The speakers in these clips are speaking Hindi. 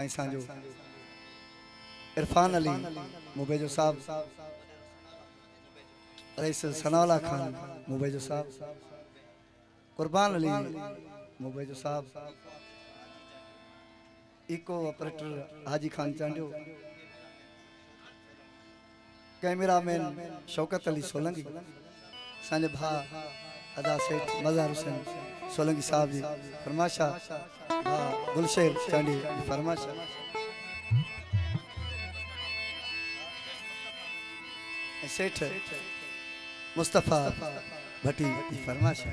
जो इरफान अली मुबैजो साहब, रईस सनाउल्लाह खान मुबैजो साहब, कुर्बान अली मुबैजो साहब, इको ऑपरेटर हाजी खान चांडियो, कैमरामैन शौकत अली सोलंकी, साने भा अदा सेठ मज़हर हुसैन सोलंकी साहब जी फरमाशा, गुलशेर चांडी जी फरमाशा, सेठ मुस्तफा भट्टी जी फरमाशा।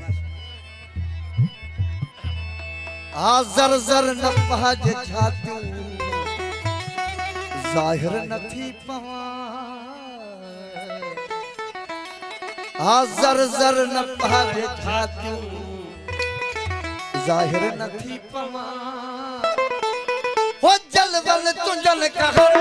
आ जर जर न पहज छातियूं ज़ाहिर नथी पवां, आ जर जर न पहज छातियूं ज़ाहिर नथी पवां, हो जलवल तुंजल कहर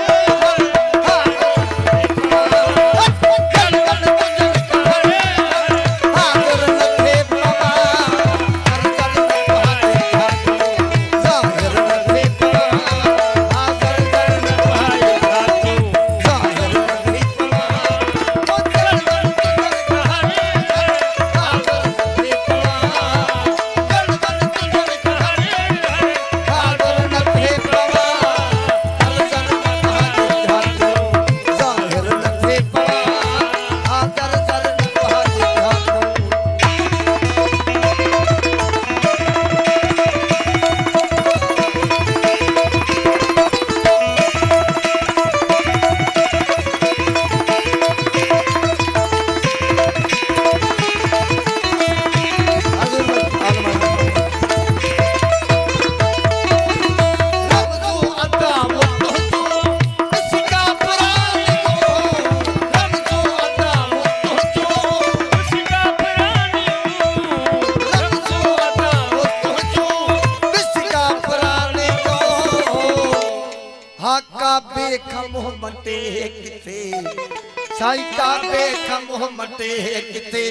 साई का बेख मोहम्मद किते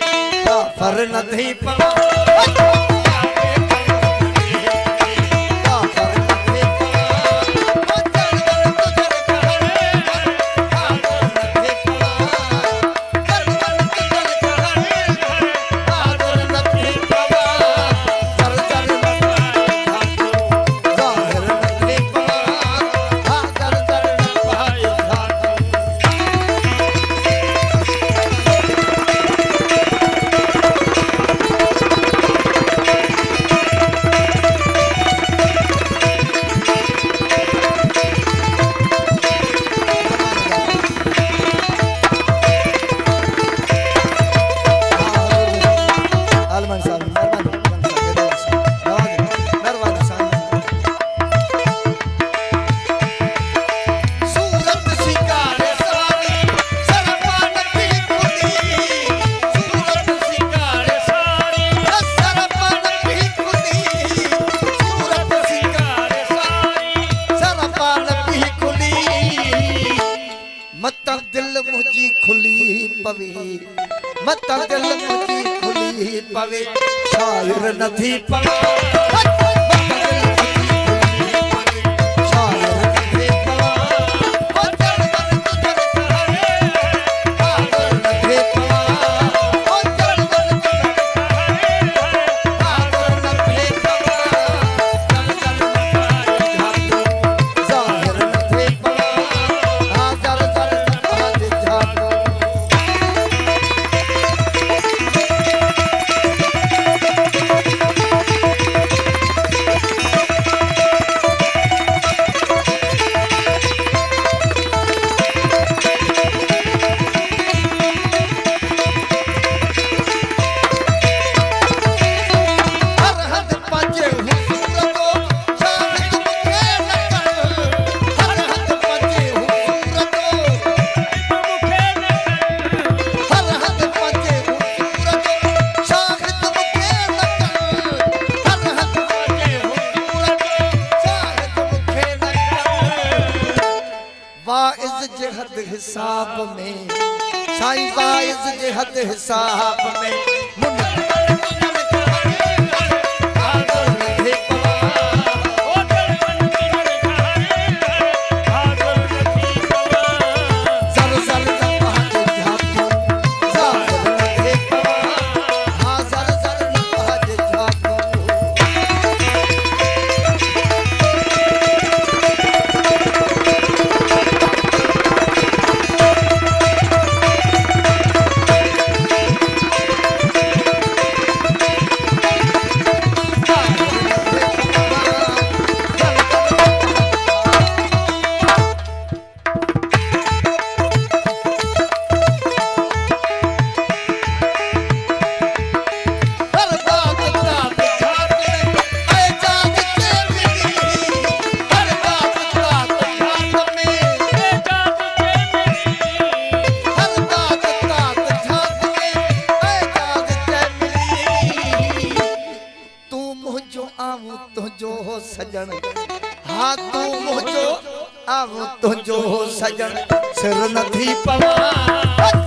फर नथी पवां, मत दिल मुझी खुली पवे शायर नथी पवां, हिसाब में साईं वाइज जे हद हिसाब में आऊं तुझो सजन सिर नथी पवा